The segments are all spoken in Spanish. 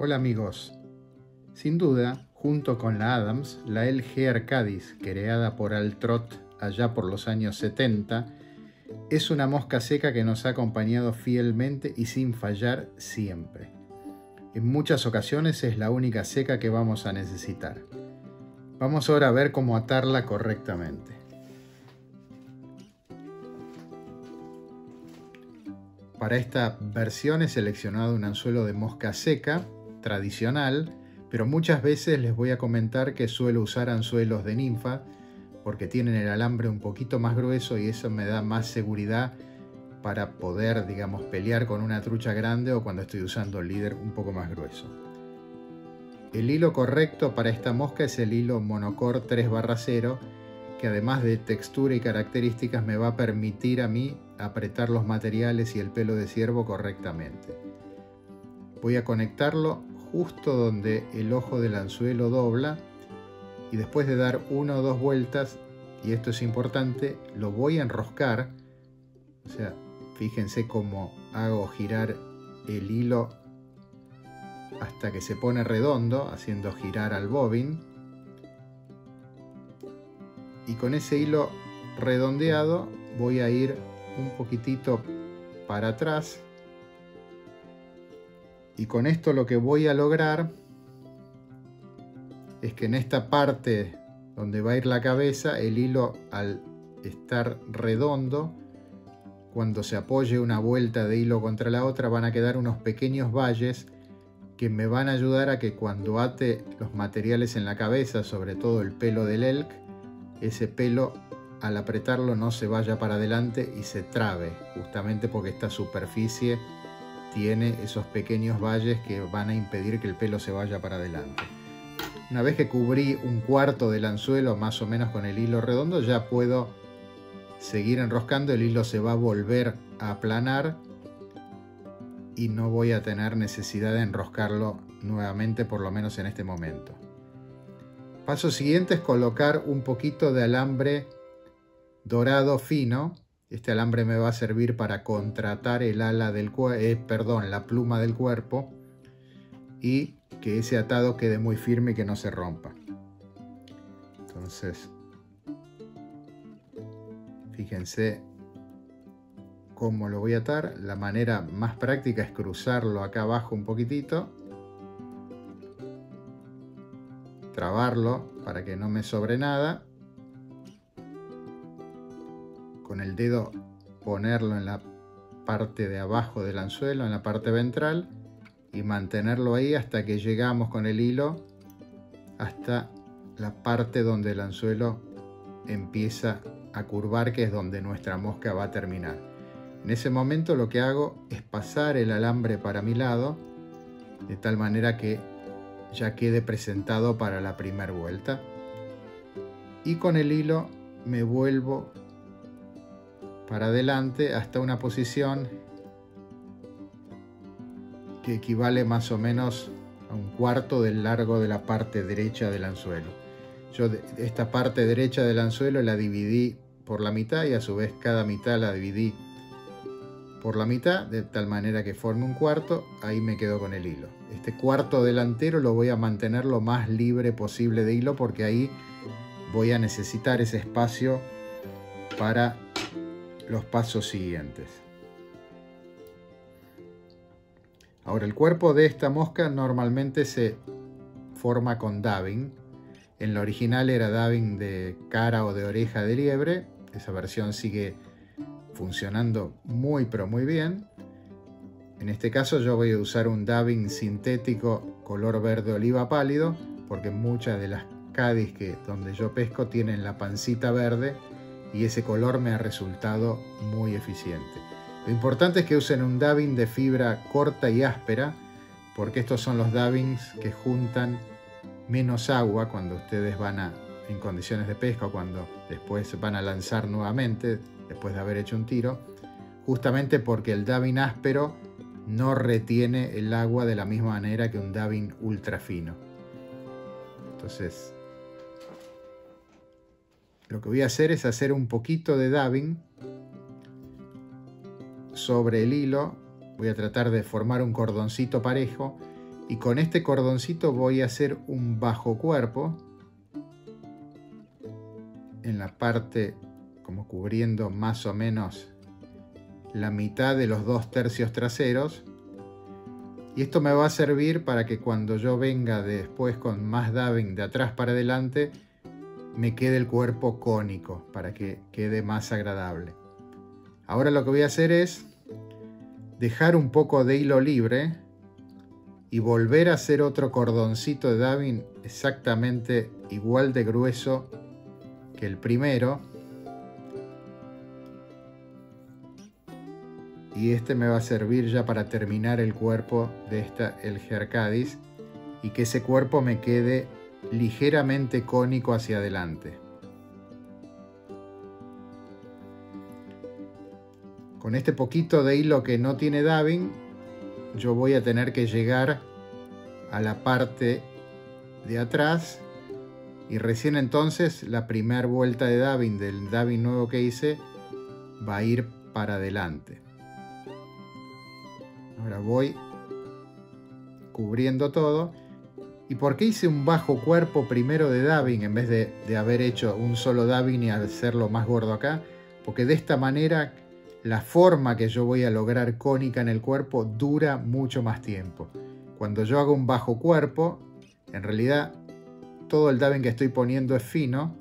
Hola amigos, sin duda, junto con la Adams, la LG Arcadis, creada por Altrott allá por los años 70, es una mosca seca que nos ha acompañado fielmente y sin fallar siempre. En muchas ocasiones es la única seca que vamos a necesitar. Vamos ahora a ver cómo atarla correctamente. Para esta versión he seleccionado un anzuelo de mosca seca tradicional, pero muchas veces les voy a comentar que suelo usar anzuelos de ninfa porque tienen el alambre un poquito más grueso y eso me da más seguridad para poder, digamos, pelear con una trucha grande o cuando estoy usando el líder un poco más grueso. El hilo correcto para esta mosca es el hilo Monocore 3/0, que además de textura y características me va a permitir a mí apretar los materiales y el pelo de ciervo correctamente. Voy a conectarlo justo donde el ojo del anzuelo dobla y después de dar 1 o 2 vueltas, y esto es importante, lo voy a enroscar. O sea, fíjense cómo hago girar el hilo hasta que se pone redondo, haciendo girar al bobbin. Y con ese hilo redondeado voy a ir un poquitito para atrás. Y con esto lo que voy a lograr es que en esta parte donde va a ir la cabeza, el hilo al estar redondo, cuando se apoye una vuelta de hilo contra la otra, van a quedar unos pequeños valles que me van a ayudar a que cuando ate los materiales en la cabeza, sobre todo el pelo del elk, ese pelo al apretarlo no se vaya para adelante y se trabe, justamente porque esta superficie tiene esos pequeños valles que van a impedir que el pelo se vaya para adelante. Una vez que cubrí 1/4 del anzuelo más o menos con el hilo redondo, ya puedo seguir enroscando. El hilo se va a volver a aplanar y no voy a tener necesidad de enroscarlo nuevamente, por lo menos en este momento. Paso siguiente es colocar un poquito de alambre dorado fino. Este alambre me va a servir para contratar el ala del la pluma del cuerpo y que ese atado quede muy firme y que no se rompa. Entonces, fíjense cómo lo voy a atar. La manera más práctica es cruzarlo acá abajo un poquitito, trabarlo para que no me sobre nada, con el dedo ponerlo en la parte de abajo del anzuelo, en la parte ventral, y mantenerlo ahí hasta que llegamos con el hilo hasta la parte donde el anzuelo empieza a curvar, que es donde nuestra mosca va a terminar. En ese momento lo que hago es pasar el alambre para mi lado, de tal manera que ya quede presentado para la primera vuelta. Y con el hilo me vuelvo para adelante hasta una posición que equivale más o menos a 1/4 del largo de la parte derecha del anzuelo. Yo esta parte derecha del anzuelo la dividí por la mitad y a su vez cada mitad la dividí por la mitad, de tal manera que forme 1/4. Ahí me quedo con el hilo. Este cuarto delantero lo voy a mantener lo más libre posible de hilo, porque ahí voy a necesitar ese espacio para los pasos siguientes. Ahora, el cuerpo de esta mosca normalmente se forma con dabbing. En la original era dabbing de cara o de oreja de liebre. Esa versión sigue funcionando muy pero muy bien. En este caso yo voy a usar un dabbing sintético color verde oliva pálido, porque muchas de las cadis donde yo pesco tienen la pancita verde y ese color me ha resultado muy eficiente. Lo importante es que usen un dabbing de fibra corta y áspera, porque estos son los dabbings que juntan menos agua cuando ustedes en condiciones de pesca, o cuando después van a lanzar nuevamente después de haber hecho un tiro, justamente porque el dabbing áspero no retiene el agua de la misma manera que un dabbing ultra fino. Entonces, lo que voy a hacer es hacer un poquito de dabbing sobre el hilo. Voy a tratar de formar un cordoncito parejo Y con este cordoncito voy a hacer un bajo cuerpo en la parte, como cubriendo más o menos la mitad de los 2/3 traseros. Y esto me va a servir para que cuando yo venga después con más dabbing de atrás para adelante, me quede el cuerpo cónico, para que quede más agradable. Ahora lo que voy a hacer es dejar un poco de hilo libre y volver a hacer otro cordoncito de dabbing exactamente igual de grueso que el primero. Y este me va a servir ya para terminar el cuerpo de esta Elger Cádiz y que ese cuerpo me quede ligeramente cónico hacia adelante. Con este poquito de hilo que no tiene dabbing, yo voy a tener que llegar a la parte de atrás y recién entonces la primera vuelta de dabbing del dabbing nuevo que hice va a ir para adelante. Ahora voy cubriendo todo. ¿Y por qué hice un bajo cuerpo primero de dabbing en vez de haber hecho un solo dabbing y hacerlo más gordo acá? Porque de esta manera la forma que yo voy a lograr cónica en el cuerpo dura mucho más tiempo. Cuando yo hago un bajo cuerpo, en realidad todo el dabbing que estoy poniendo es fino,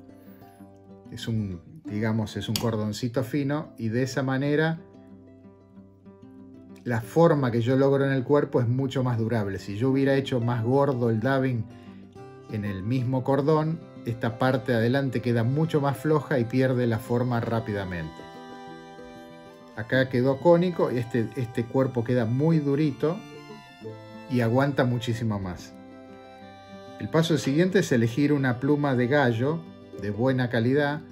digamos, es un cordoncito fino, y de esa manera la forma que yo logro en el cuerpo es mucho más durable. Si yo hubiera hecho más gordo el dabbing en el mismo cordón, esta parte de adelante queda mucho más floja y pierde la forma rápidamente. Acá quedó cónico y este cuerpo queda muy durito y aguanta muchísimo más. El paso siguiente es elegir una pluma de gallo de buena calidad.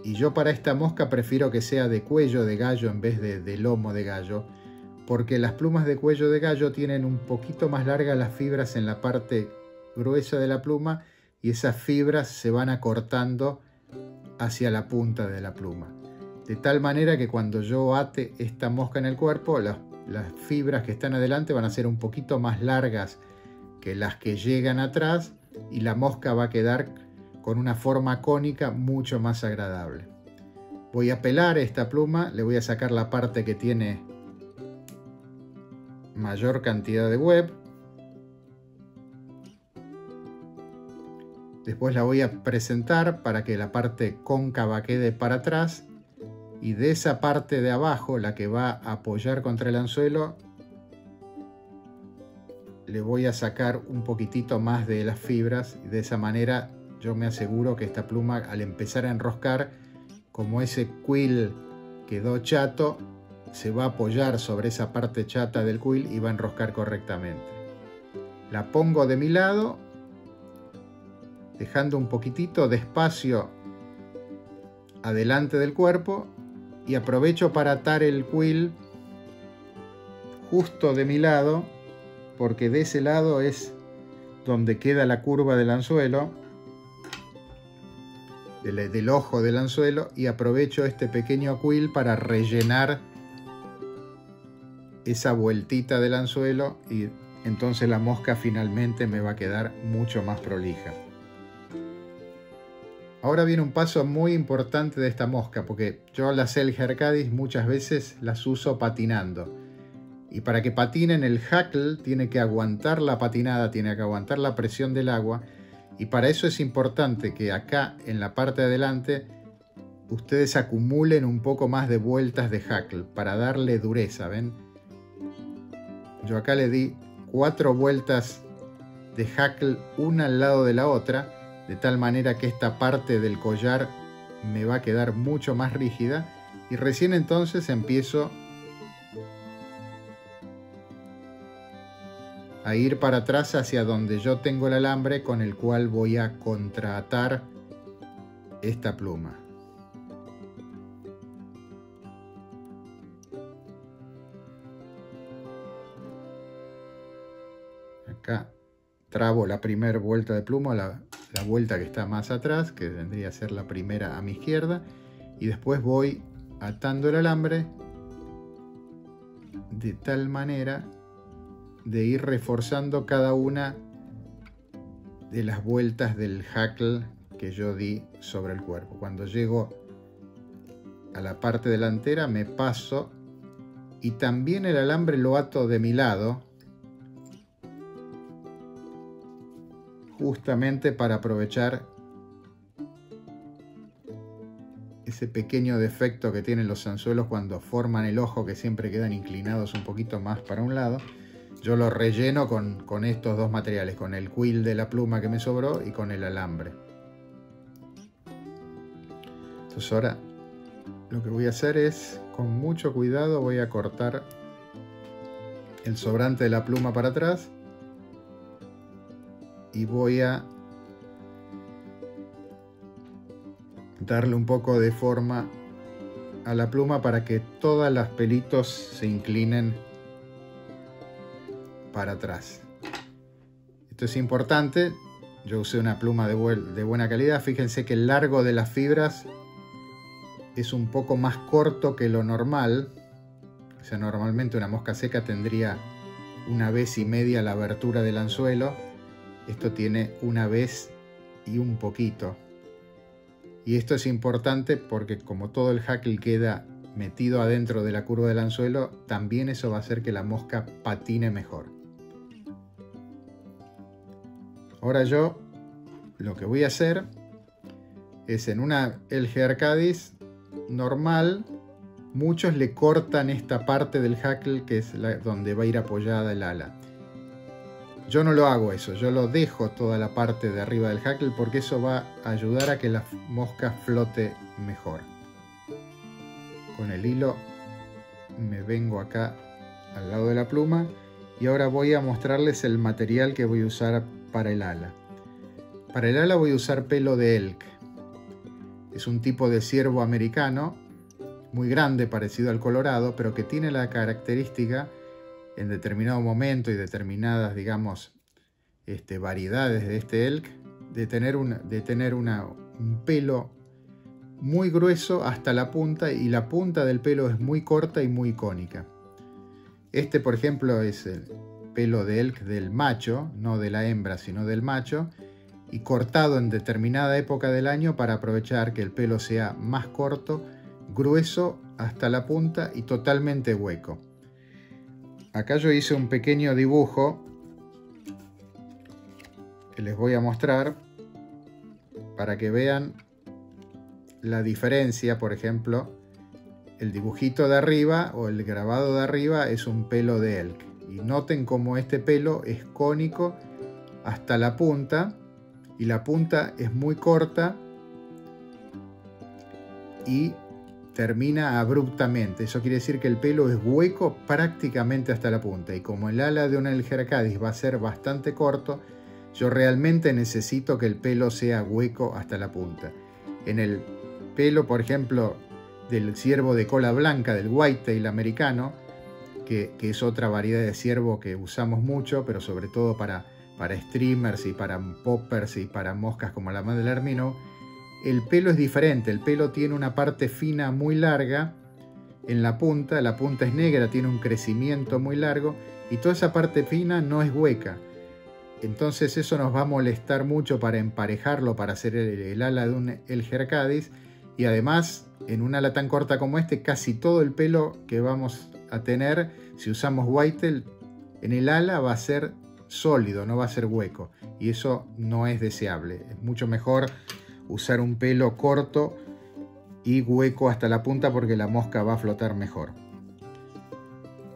Y yo para esta mosca prefiero que sea de cuello de gallo en vez de lomo de gallo, porque las plumas de cuello de gallo tienen un poquito más largas las fibras en la parte gruesa de la pluma y esas fibras se van acortando hacia la punta de la pluma. De tal manera que cuando yo ate esta mosca en el cuerpo, las fibras que están adelante van a ser un poquito más largas que las que llegan atrás y la mosca va a quedar con una forma cónica mucho más agradable. Voy a pelar esta pluma, le voy a sacar la parte que tiene mayor cantidad de web. Después la voy a presentar para que la parte cóncava quede para atrás y de esa parte de abajo, la que va a apoyar contra el anzuelo, le voy a sacar un poquitito más de las fibras y de esa manera yo me aseguro que esta pluma, al empezar a enroscar, como ese quill quedó chato, se va a apoyar sobre esa parte chata del quill y va a enroscar correctamente. La pongo de mi lado, dejando un poquitito de espacio adelante del cuerpo, y aprovecho para atar el quill justo de mi lado, porque de ese lado es donde queda la curva del anzuelo, del ojo del anzuelo, y aprovecho este pequeño quill para rellenar esa vueltita del anzuelo y entonces la mosca finalmente me va a quedar mucho más prolija. Ahora viene un paso muy importante de esta mosca, porque yo las Elger Cádiz muchas veces las uso patinando. Y para que patinen, el hackle tiene que aguantar la patinada, tiene que aguantar la presión del agua. Y para eso es importante que acá en la parte de adelante ustedes acumulen un poco más de vueltas de hackle para darle dureza, ¿ven? Yo acá le di 4 vueltas de hackle una al lado de la otra, de tal manera que esta parte del collar me va a quedar mucho más rígida y recién entonces empiezo a ir para atrás hacia donde yo tengo el alambre con el cual voy a contraatar esta pluma. Acá trabo la primera vuelta de pluma, la vuelta que está más atrás, que vendría a ser la primera a mi izquierda, y después voy atando el alambre de tal manera de ir reforzando cada una de las vueltas del hackle que yo di sobre el cuerpo. Cuando llego a la parte delantera me paso y también el alambre lo ato de mi lado, justamente para aprovechar ese pequeño defecto que tienen los anzuelos cuando forman el ojo, que siempre quedan inclinados un poquito más para un lado. Yo lo relleno con estos dos materiales, con el quill de la pluma que me sobró y con el alambre. Entonces ahora lo que voy a hacer es, con mucho cuidado, voy a cortar el sobrante de la pluma para atrás y voy a darle un poco de forma a la pluma para que todos los pelitos se inclinen para atrás. Esto es importante. Yo usé una pluma de buena calidad. Fíjense que el largo de las fibras es un poco más corto que lo normal. O sea, normalmente una mosca seca tendría 1,5 veces la abertura del anzuelo. Esto tiene 1 vez y un poquito. Y esto es importante porque como todo el hackle queda metido adentro de la curva del anzuelo, también eso va a hacer que la mosca patine mejor. Ahora yo lo que voy a hacer es, en una Elge Arcadis normal, muchos le cortan esta parte del hackle que es donde va a ir apoyada el ala. Yo no lo hago eso, yo lo dejo toda la parte de arriba del hackle porque eso va a ayudar a que la mosca flote mejor. Con el hilo me vengo acá al lado de la pluma y ahora voy a mostrarles el material que voy a usar para el ala. Para el ala voy a usar pelo de elk. Es un tipo de ciervo americano muy grande, parecido al colorado, pero que tiene la característica en determinado momento y determinadas, digamos, variedades de este elk, de tener un pelo muy grueso hasta la punta, y la punta del pelo es muy corta y muy cónica. Este, por ejemplo, es el pelo de elk del macho, no de la hembra, sino del macho, y cortado en determinada época del año para aprovechar que el pelo sea más corto, grueso hasta la punta y totalmente hueco. Acá yo hice un pequeño dibujo que les voy a mostrar para que vean la diferencia. Por ejemplo, el dibujito de arriba o el grabado de arriba es un pelo de elk. Y noten cómo este pelo es cónico hasta la punta, y la punta es muy corta y termina abruptamente. Eso quiere decir que el pelo es hueco prácticamente hasta la punta, y como el ala de una Elge Arcadis va a ser bastante corto, yo realmente necesito que el pelo sea hueco hasta la punta. En el pelo, por ejemplo, del ciervo de cola blanca, del whitetail americano, que es otra variedad de ciervo que usamos mucho, pero sobre todo para streamers y para poppers y para moscas como la Madeleine Minnow, el pelo es diferente. El pelo tiene una parte fina muy larga en la punta es negra, tiene un crecimiento muy largo, y toda esa parte fina no es hueca. Entonces eso nos va a molestar mucho para emparejarlo, para hacer el ala de un Elge Arcadis, y además en un ala tan corta como este, casi todo el pelo que vamos a tener, si usamos whitetail, en el ala va a ser sólido, no va a ser hueco, y eso no es deseable. Es mucho mejor usar un pelo corto y hueco hasta la punta porque la mosca va a flotar mejor.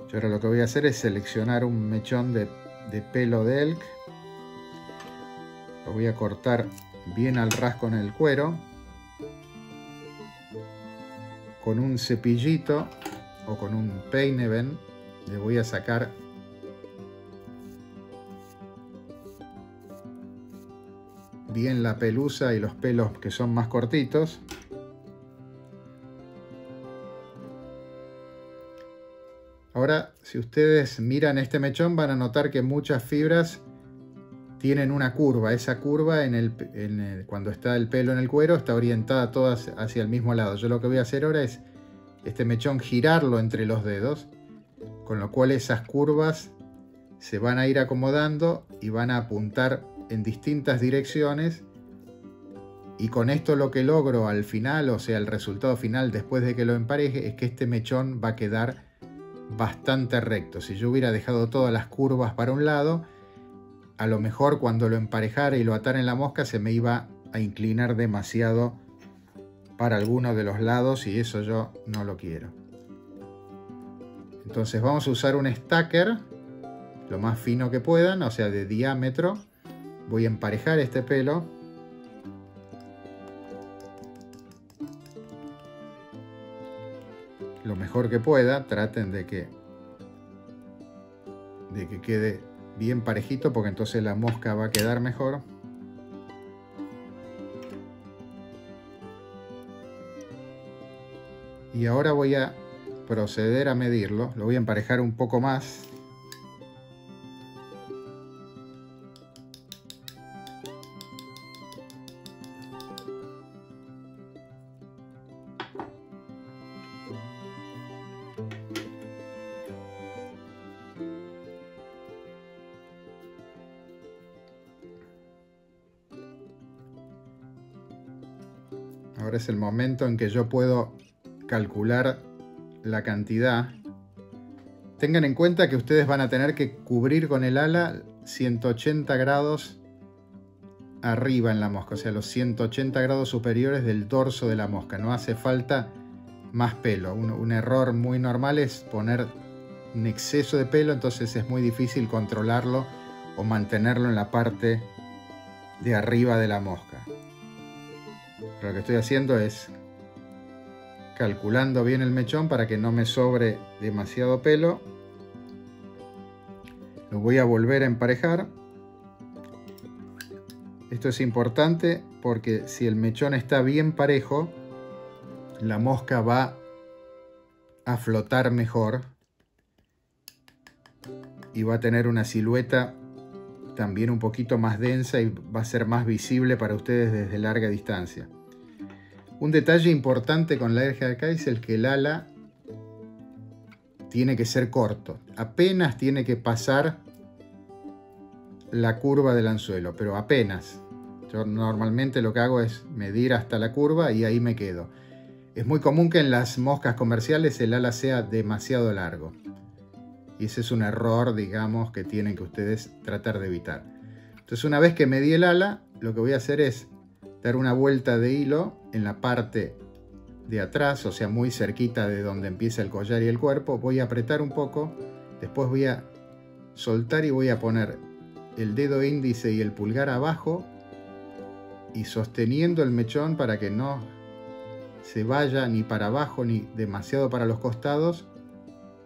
Yo ahora lo que voy a hacer es seleccionar un mechón de pelo de elk. Lo voy a cortar bien al ras con el cuero. Con un cepillito o con un peine, ven, le voy a sacar bien la pelusa y los pelos que son más cortitos. Ahora, si ustedes miran este mechón, van a notar que muchas fibras tienen una curva. Esa curva cuando está el pelo en el cuero está orientada todas hacia el mismo lado. Yo lo que voy a hacer ahora es este mechón girarlo entre los dedos, con lo cual esas curvas se van a ir acomodando y van a apuntar en distintas direcciones, y con esto lo que logro al final, o sea el resultado final después de que lo empareje, es que este mechón va a quedar bastante recto. Si yo hubiera dejado todas las curvas para un lado, a lo mejor cuando lo emparejara y lo atara en la mosca se me iba a inclinar demasiado para alguno de los lados, y eso yo no lo quiero. Entonces vamos a usar un stacker lo más fino que puedan, o sea de diámetro. Voy a emparejar este pelo. Lo mejor que pueda, traten de que quede bien parejito, porque entonces la mosca va a quedar mejor. Y ahora voy a proceder a medirlo. Lo voy a emparejar un poco más. Ahora es el momento en que yo puedo calcular la cantidad. Tengan en cuenta que ustedes van a tener que cubrir con el ala 180 grados arriba en la mosca, o sea los 180 grados superiores del dorso de la mosca. No hace falta más pelo. Un error muy normal es poner un exceso de pelo, entonces es muy difícil controlarlo o mantenerlo en la parte de arriba de la mosca. Lo que estoy haciendo es calculando bien el mechón para que no me sobre demasiado pelo. Lo voy a volver a emparejar. Esto es importante porque si el mechón está bien parejo, la mosca va a flotar mejor y va a tener una silueta también un poquito más densa y va a ser más visible para ustedes desde larga distancia. Un detalle importante con la Erger es el que el ala tiene que ser corto. Apenas tiene que pasar la curva del anzuelo, pero apenas. Yo normalmente lo que hago es medir hasta la curva y ahí me quedo. Es muy común que en las moscas comerciales el ala sea demasiado largo. Y ese es un error, digamos, que tienen que ustedes tratar de evitar. Entonces, una vez que medí el ala, lo que voy a hacer es dar una vuelta de hilo en la parte de atrás, o sea, muy cerquita de donde empieza el collar y el cuerpo. Voy a apretar un poco, después voy a soltar y voy a poner el dedo índice y el pulgar abajo y sosteniendo el mechón para que no se vaya ni para abajo ni demasiado para los costados.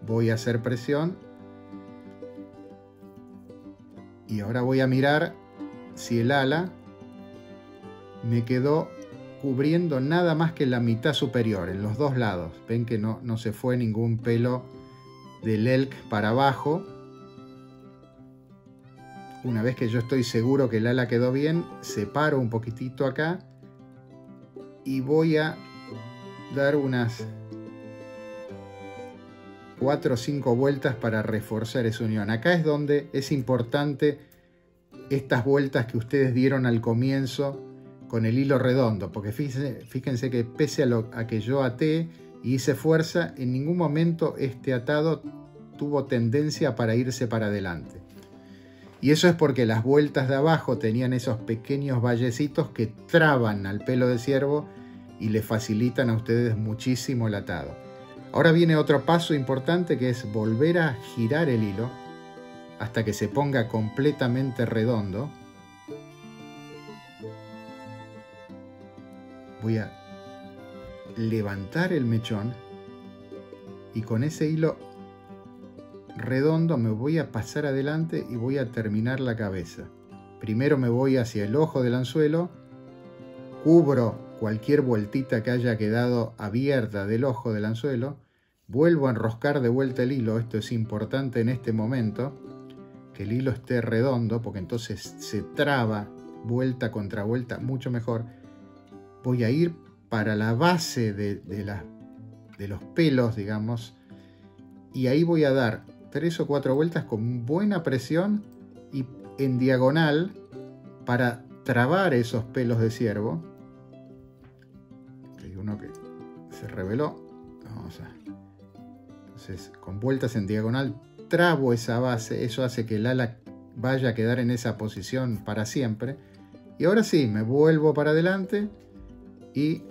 Voy a hacer presión y ahora voy a mirar si el ala me quedó cubriendo nada más que la mitad superior, en los dos lados. Ven que no se fue ningún pelo del elk para abajo. Una vez que yo estoy seguro que el ala quedó bien, separo un poquitito acá y voy a dar unas 4 o 5 vueltas para reforzar esa unión. Acá es donde es importante estas vueltas que ustedes dieron al comienzo con el hilo redondo, porque fíjense que pese a que yo até y hice fuerza, en ningún momento este atado tuvo tendencia para irse para adelante. Y eso es porque las vueltas de abajo tenían esos pequeños vallecitos que traban al pelo de ciervo y le facilitan a ustedes muchísimo el atado. Ahora viene otro paso importante, que es volver a girar el hilo hasta que se ponga completamente redondo. Voy a levantar el mechón y con ese hilo redondo me voy a pasar adelante y voy a terminar la cabeza. Primero me voy hacia el ojo del anzuelo, cubro cualquier vueltita que haya quedado abierta del ojo del anzuelo, vuelvo a enroscar de vuelta el hilo. Esto es importante en este momento, que el hilo esté redondo, porque entonces se traba vuelta contra vuelta mucho mejor. Voy a ir para la base de los pelos, digamos, y ahí voy a dar 3 o 4 vueltas con buena presión y en diagonal para trabar esos pelos de ciervo. Hay uno que se reveló. Vamos a... Entonces, con vueltas en diagonal trabo esa base. Eso hace que el ala vaya a quedar en esa posición para siempre. Y ahora sí, me vuelvo para adelante y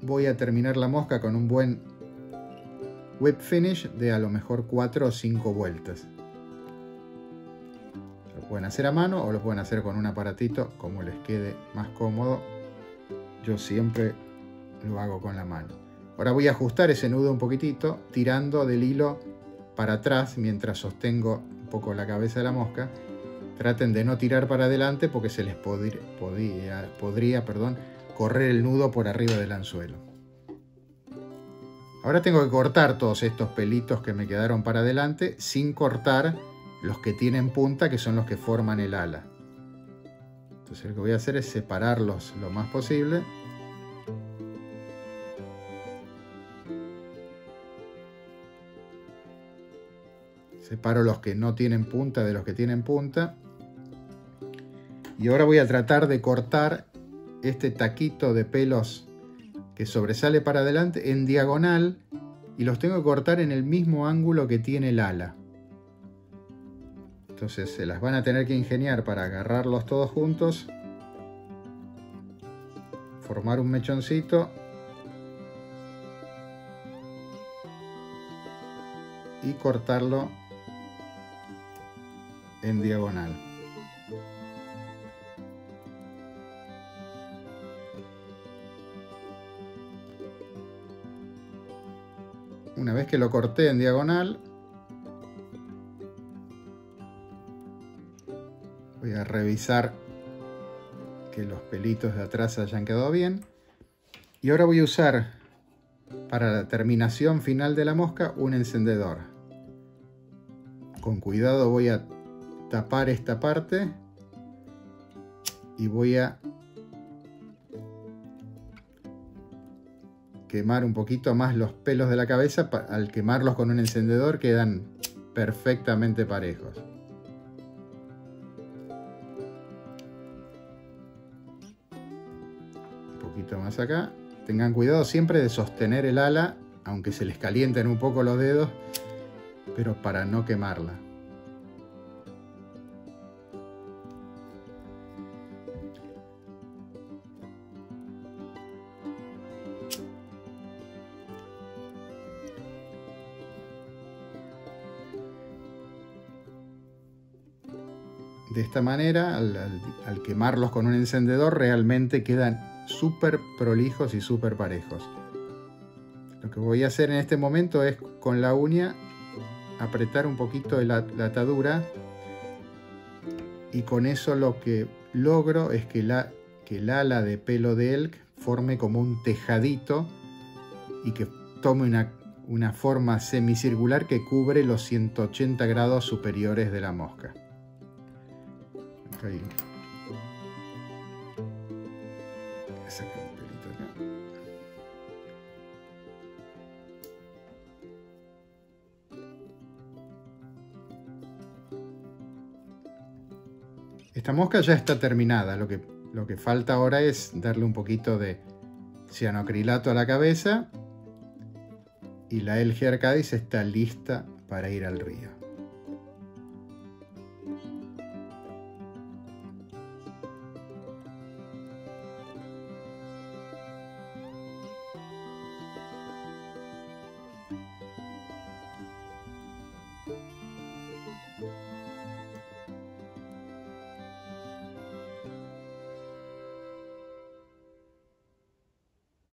voy a terminar la mosca con un buen whip finish de a lo mejor 4 o 5 vueltas. Lo pueden hacer a mano o lo pueden hacer con un aparatito, como les quede más cómodo. Yo siempre lo hago con la mano. Ahora voy a ajustar ese nudo un poquitito, tirando del hilo para atrás mientras sostengo un poco la cabeza de la mosca. Traten de no tirar para adelante porque se les podría correr el nudo por arriba del anzuelo. Ahora tengo que cortar todos estos pelitos que me quedaron para adelante sin cortar los que tienen punta, que son los que forman el ala. Entonces lo que voy a hacer es separarlos lo más posible. Separo los que no tienen punta de los que tienen punta. Y ahora voy a tratar de cortar este taquito de pelos que sobresale para adelante en diagonal. Y los tengo que cortar en el mismo ángulo que tiene el ala. Entonces se las van a tener que ingeniar para agarrarlos todos juntos. Formar un mechoncito. Y cortarlo en diagonal. Una vez que lo corté en diagonal, voy a revisar que los pelitos de atrás hayan quedado bien. Y ahora voy a usar para la terminación final de la mosca un encendedor. Con cuidado voy a tapar esta parte y voy a quemar un poquito más los pelos de la cabeza. Al quemarlos con un encendedor quedan perfectamente parejos. Un poquito más acá. Tengan cuidado siempre de sostener el ala, aunque se les calienten un poco los dedos, pero para no quemarla. De esta manera, al quemarlos con un encendedor, realmente quedan súper prolijos y súper parejos. Lo que voy a hacer en este momento es con la uña apretar un poquito la atadura, y con eso lo que logro es que el ala de pelo de elk forme como un tejadito y que tome una forma semicircular que cubre los 180 grados superiores de la mosca. Ahí. Sacar un pelito acá. Esta mosca ya está terminada. Lo que falta ahora es darle un poquito de cianoacrilato a la cabeza y la Elgia Arcadis está lista para ir al río.